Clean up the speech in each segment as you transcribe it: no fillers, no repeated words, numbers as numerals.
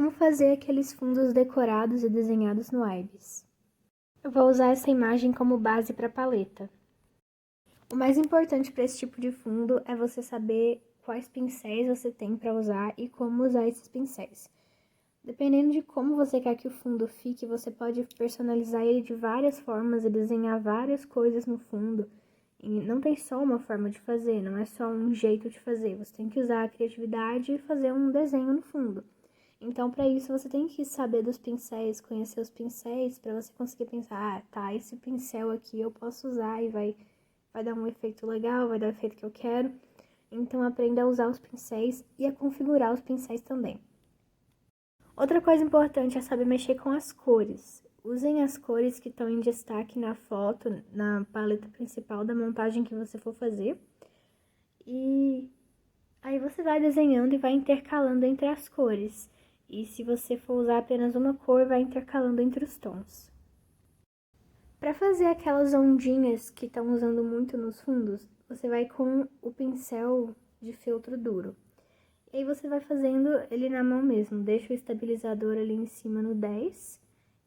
como fazer aqueles fundos decorados e desenhados no Ibis. Eu vou usar essa imagem como base para a paleta. O mais importante para esse tipo de fundo é você saber quais pincéis você tem para usar e como usar esses pincéis. Dependendo de como você quer que o fundo fique, você pode personalizar ele de várias formas e desenhar várias coisas no fundo. E não tem só uma forma de fazer, não é só um jeito de fazer. Você tem que usar a criatividade e fazer um desenho no fundo. Então, para isso, você tem que saber dos pincéis, conhecer os pincéis, para você conseguir pensar, ah, tá, esse pincel aqui eu posso usar e vai dar um efeito legal, vai dar o efeito que eu quero. Então, aprenda a usar os pincéis e a configurar os pincéis também. Outra coisa importante é saber mexer com as cores. Usem as cores que estão em destaque na foto, na paleta principal da montagem que você for fazer. E aí você vai desenhando e vai intercalando entre as cores. E se você for usar apenas uma cor, vai intercalando entre os tons. Para fazer aquelas ondinhas que estão usando muito nos fundos, você vai com o pincel de feltro duro. E aí você vai fazendo ele na mão mesmo, deixa o estabilizador ali em cima no 10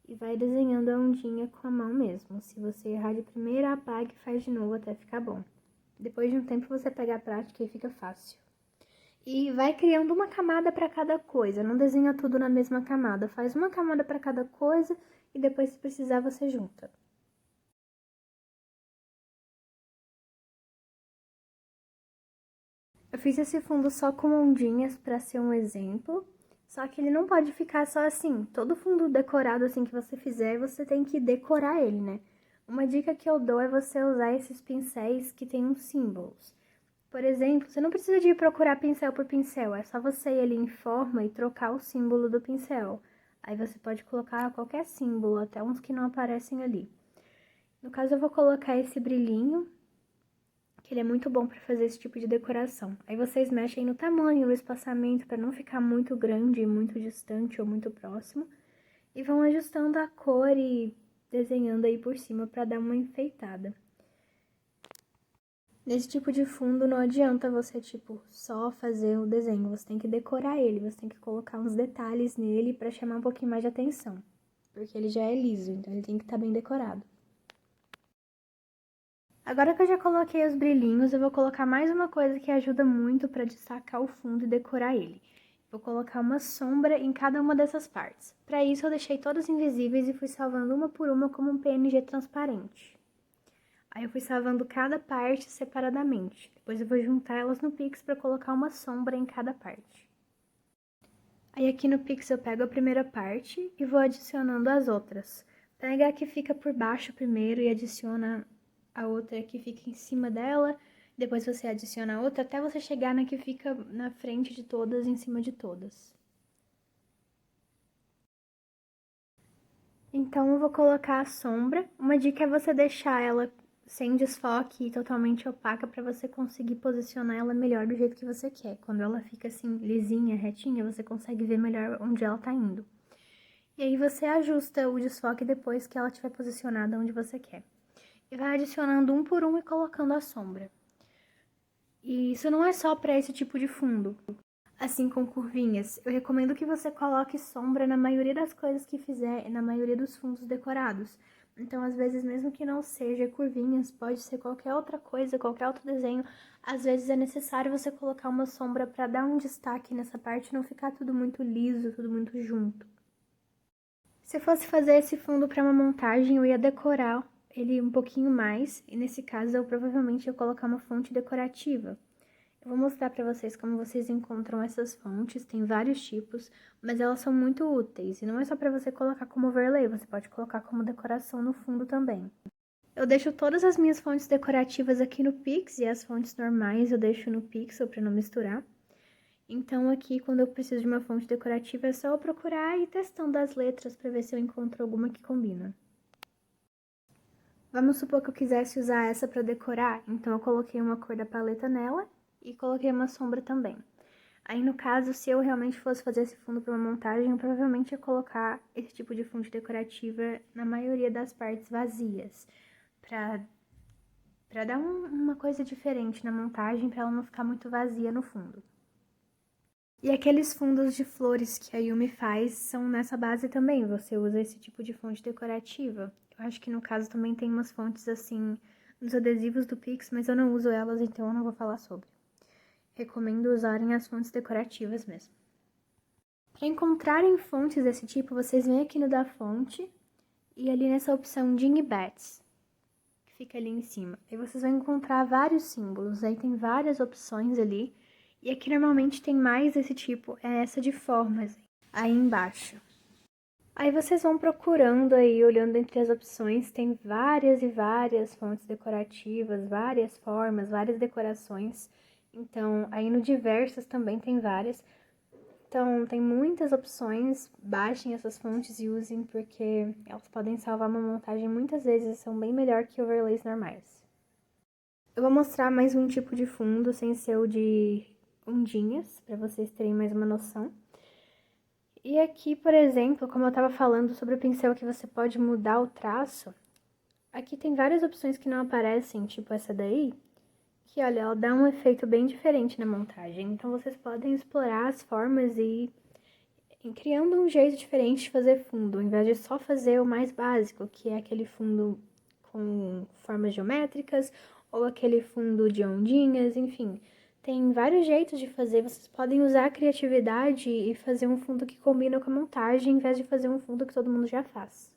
e vai desenhando a ondinha com a mão mesmo. Se você errar de primeira, apague e faz de novo até ficar bom. Depois de um tempo você pega a prática e fica fácil. E vai criando uma camada para cada coisa, não desenha tudo na mesma camada. Faz uma camada para cada coisa e depois, se precisar, você junta. Eu fiz esse fundo só com ondinhas para ser um exemplo, só que ele não pode ficar só assim. Todo fundo decorado assim que você fizer, você tem que decorar ele, né? Uma dica que eu dou é você usar esses pincéis que tem uns símbolos. Por exemplo, você não precisa de ir procurar pincel por pincel, é só você ir ali em forma e trocar o símbolo do pincel. Aí você pode colocar qualquer símbolo, até uns que não aparecem ali. No caso, eu vou colocar esse brilhinho, que ele é muito bom para fazer esse tipo de decoração. Aí vocês mexem no tamanho, no espaçamento, para não ficar muito grande, muito distante ou muito próximo. E vão ajustando a cor e desenhando aí por cima para dar uma enfeitada. Nesse tipo de fundo não adianta você, tipo, só fazer o desenho. Você tem que decorar ele, você tem que colocar uns detalhes nele para chamar um pouquinho mais de atenção. Porque ele já é liso, então ele tem que estar bem decorado. Agora que eu já coloquei os brilhinhos, eu vou colocar mais uma coisa que ajuda muito para destacar o fundo e decorar ele. Vou colocar uma sombra em cada uma dessas partes. Para isso, eu deixei todas invisíveis e fui salvando uma por uma como um PNG transparente. Aí eu fui salvando cada parte separadamente. Depois eu vou juntar elas no Pix para colocar uma sombra em cada parte. Aí aqui no Pix eu pego a primeira parte e vou adicionando as outras. Pega a que fica por baixo primeiro e adiciona a outra que fica em cima dela. Depois você adiciona a outra até você chegar na que fica na frente de todas, em cima de todas. Então eu vou colocar a sombra. Uma dica é você deixar ela sem desfoque e totalmente opaca para você conseguir posicionar ela melhor do jeito que você quer. Quando ela fica assim lisinha, retinha, você consegue ver melhor onde ela tá indo. E aí você ajusta o desfoque depois que ela estiver posicionada onde você quer. E vai adicionando um por um e colocando a sombra. E isso não é só para esse tipo de fundo. Assim, com curvinhas, eu recomendo que você coloque sombra na maioria das coisas que fizer, na maioria dos fundos decorados. Então, às vezes, mesmo que não seja curvinhas, pode ser qualquer outra coisa, qualquer outro desenho. Às vezes é necessário você colocar uma sombra para dar um destaque nessa parte e não ficar tudo muito liso, tudo muito junto. Se eu fosse fazer esse fundo para uma montagem, eu ia decorar ele um pouquinho mais, e nesse caso eu provavelmente ia colocar uma fonte decorativa. Eu vou mostrar para vocês como vocês encontram essas fontes, tem vários tipos, mas elas são muito úteis, e não é só para você colocar como overlay, você pode colocar como decoração no fundo também. Eu deixo todas as minhas fontes decorativas aqui no Pix, e as fontes normais eu deixo no Pixel para não misturar. Então, aqui, quando eu preciso de uma fonte decorativa, é só eu procurar e ir testando as letras para ver se eu encontro alguma que combina. Vamos supor que eu quisesse usar essa para decorar, então eu coloquei uma cor da paleta nela e coloquei uma sombra também. Aí, no caso, se eu realmente fosse fazer esse fundo para uma montagem, eu provavelmente ia colocar esse tipo de fonte decorativa na maioria das partes vazias, para dar uma coisa diferente na montagem, para ela não ficar muito vazia no fundo. E aqueles fundos de flores que a Yumi faz são nessa base também, você usa esse tipo de fonte decorativa. Eu acho que no caso também tem umas fontes assim nos adesivos do Pix, mas eu não uso elas, então eu não vou falar sobre. Recomendo usarem as fontes decorativas mesmo. Para encontrarem fontes desse tipo, vocês vêm aqui no da fonte e ali nessa opção Dingbats, que fica ali em cima. Aí vocês vão encontrar vários símbolos, aí tem várias opções ali. E aqui normalmente tem mais desse tipo, é essa de formas, aí embaixo. Aí vocês vão procurando aí, olhando entre as opções, tem várias e várias fontes decorativas, várias formas, várias decorações. Então, aí no diversas também tem várias. Então, tem muitas opções, baixem essas fontes e usem, porque elas podem salvar uma montagem muitas vezes, são bem melhor que overlays normais. Eu vou mostrar mais um tipo de fundo, sem ser o de ondinhas, para vocês terem mais uma noção. E aqui, por exemplo, como eu estava falando sobre o pincel que você pode mudar o traço, aqui tem várias opções que não aparecem, tipo essa daí, que olha, ela dá um efeito bem diferente na montagem. Então vocês podem explorar as formas e ir criando um jeito diferente de fazer fundo, ao invés de só fazer o mais básico, que é aquele fundo com formas geométricas, ou aquele fundo de ondinhas, enfim. Tem vários jeitos de fazer, vocês podem usar a criatividade e fazer um fundo que combina com a montagem, em vez de fazer um fundo que todo mundo já faz.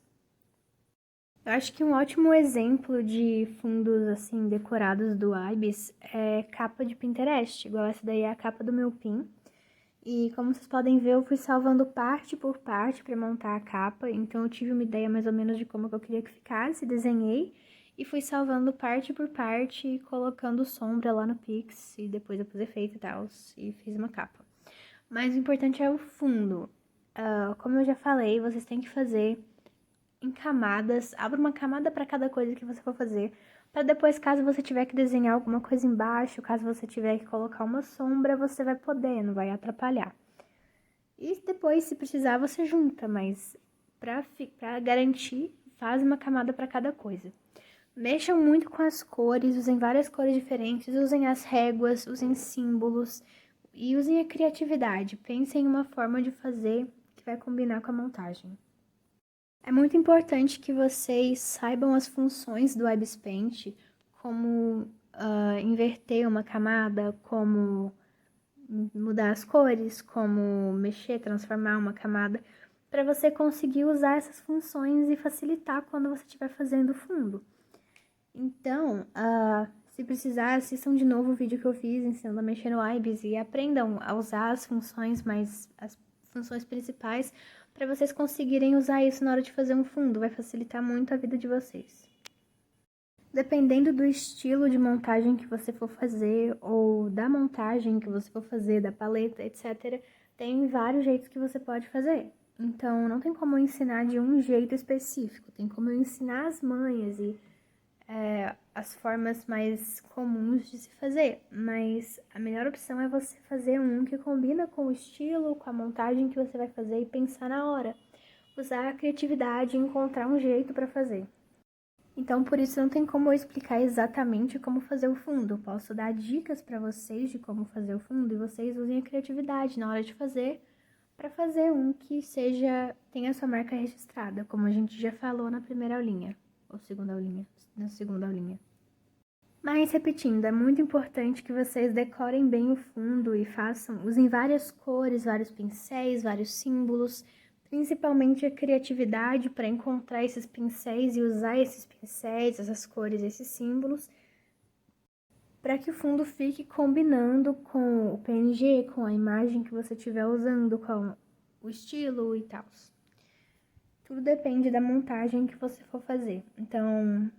Eu acho que um ótimo exemplo de fundos, assim, decorados do Ibis é capa de Pinterest, igual essa daí é a capa do meu pin. E como vocês podem ver, eu fui salvando parte por parte para montar a capa, então eu tive uma ideia mais ou menos de como que eu queria que ficasse, desenhei e fui salvando parte por parte, colocando sombra lá no Pix e depois eu pus efeito e tal, e fiz uma capa. Mas o importante é o fundo. Como eu já falei, vocês têm que fazer em camadas, abra uma camada para cada coisa que você for fazer, para depois, caso você tiver que desenhar alguma coisa embaixo, caso você tiver que colocar uma sombra, você vai poder, não vai atrapalhar. E depois, se precisar, você junta, mas para garantir, faz uma camada para cada coisa. Mexam muito com as cores, usem várias cores diferentes, usem as réguas, usem símbolos e usem a criatividade. Pensem em uma forma de fazer que vai combinar com a montagem. É muito importante que vocês saibam as funções do Ibis Paint, como inverter uma camada, como mudar as cores, como mexer, transformar uma camada, para você conseguir usar essas funções e facilitar quando você estiver fazendo o fundo. Então, se precisar, assistam de novo o vídeo que eu fiz ensinando a mexer no Ibis e aprendam a usar as funções principais para vocês conseguirem usar isso na hora de fazer um fundo, vai facilitar muito a vida de vocês. Dependendo do estilo de montagem que você for fazer, ou da montagem que você for fazer, da paleta, etc., tem vários jeitos que você pode fazer. Então, não tem como eu ensinar de um jeito específico, tem como eu ensinar as manhas e as formas mais comuns de se fazer, mas a melhor opção é você fazer um que combina com o estilo, com a montagem que você vai fazer e pensar na hora. Usar a criatividade e encontrar um jeito para fazer. Então, por isso não tem como eu explicar exatamente como fazer o fundo. Eu posso dar dicas para vocês de como fazer o fundo e vocês usem a criatividade na hora de fazer para fazer um que tenha sua marca registrada, como a gente já falou na primeira aulinha, ou segunda aulinha, na segunda aulinha. Mas, repetindo, é muito importante que vocês decorem bem o fundo e usem várias cores, vários pincéis, vários símbolos, principalmente a criatividade para encontrar esses pincéis e usar esses pincéis, essas cores, esses símbolos, para que o fundo fique combinando com o PNG, com a imagem que você estiver usando, com o estilo e tal. Tudo depende da montagem que você for fazer. Então,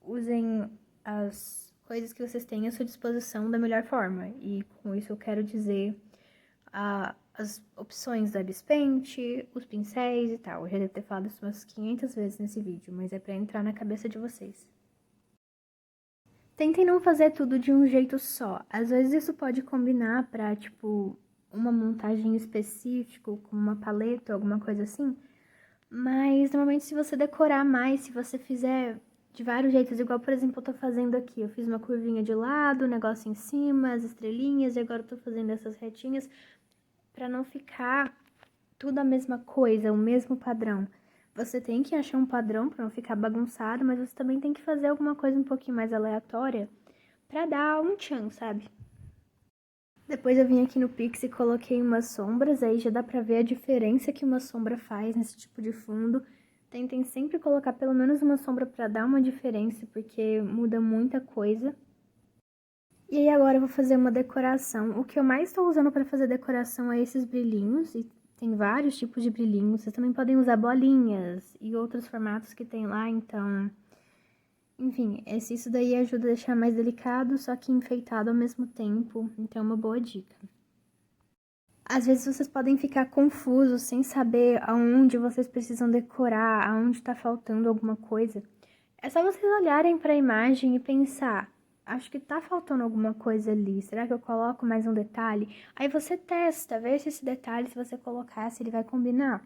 usem as coisas que vocês têm à sua disposição da melhor forma. E com isso eu quero dizer as opções do Ibis Paint, os pincéis e tal. Eu já devo ter falado isso umas 500 vezes nesse vídeo, mas é pra entrar na cabeça de vocês. Tentem não fazer tudo de um jeito só. Às vezes isso pode combinar pra, tipo, uma montagem específica, como uma paleta ou alguma coisa assim. Mas, normalmente, se você decorar mais, se você fizer de vários jeitos, igual, por exemplo, eu tô fazendo aqui. Eu fiz uma curvinha de lado, o negócio em cima, as estrelinhas, e agora eu tô fazendo essas retinhas. para não ficar tudo a mesma coisa, o mesmo padrão. Você tem que achar um padrão para não ficar bagunçado, mas você também tem que fazer alguma coisa um pouquinho mais aleatória para dar um tchan, sabe? Depois eu vim aqui no Pix e coloquei umas sombras, aí já dá pra ver a diferença que uma sombra faz nesse tipo de fundo. Tentem sempre colocar pelo menos uma sombra pra dar uma diferença, porque muda muita coisa. E aí agora eu vou fazer uma decoração. O que eu mais estou usando para fazer decoração é esses brilhinhos, e tem vários tipos de brilhinhos. Vocês também podem usar bolinhas e outros formatos que tem lá, então... Enfim, isso daí ajuda a deixar mais delicado, só que enfeitado ao mesmo tempo, então é uma boa dica. Às vezes vocês podem ficar confusos, sem saber aonde vocês precisam decorar, aonde está faltando alguma coisa. É só vocês olharem para a imagem e pensar, acho que tá faltando alguma coisa ali, será que eu coloco mais um detalhe? Aí você testa, vê se esse detalhe, se você colocar, se ele vai combinar.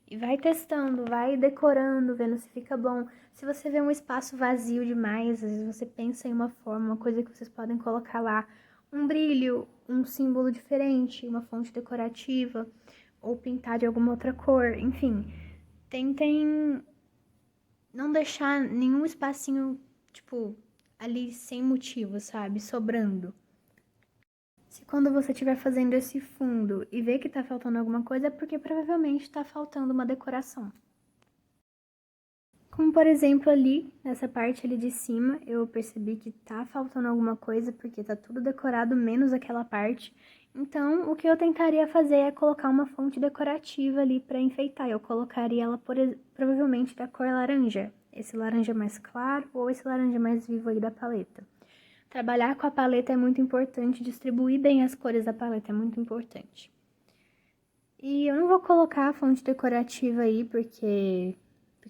E vai testando, vai decorando, vendo se fica bom. Se você vê um espaço vazio demais, às vezes você pensa em uma forma, uma coisa que vocês podem colocar lá, um brilho, um símbolo diferente, uma fonte decorativa, ou pintar de alguma outra cor, enfim. Tentem não deixar nenhum espacinho, tipo, ali sem motivo, sabe? Sobrando. Se quando você estiver fazendo esse fundo e ver que tá faltando alguma coisa, é porque provavelmente tá faltando uma decoração. Como, por exemplo, ali, nessa parte ali de cima, eu percebi que tá faltando alguma coisa, porque tá tudo decorado, menos aquela parte. Então, o que eu tentaria fazer é colocar uma fonte decorativa ali pra enfeitar. Eu colocaria ela, provavelmente, da cor laranja. Esse laranja mais claro ou esse laranja mais vivo aí da paleta. Trabalhar com a paleta é muito importante, distribuir bem as cores da paleta é muito importante. E eu não vou colocar a fonte decorativa aí, porque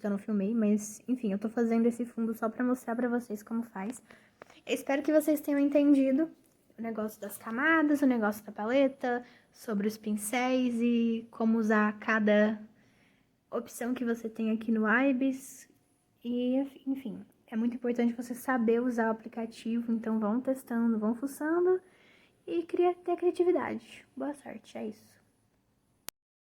eu não filmei, mas enfim, eu tô fazendo esse fundo só pra mostrar pra vocês como faz. Eu espero que vocês tenham entendido o negócio das camadas, o negócio da paleta, sobre os pincéis e como usar cada opção que você tem aqui no IBIS. E, enfim, é muito importante você saber usar o aplicativo, então vão testando, vão fuçando e ter criatividade. Boa sorte, é isso.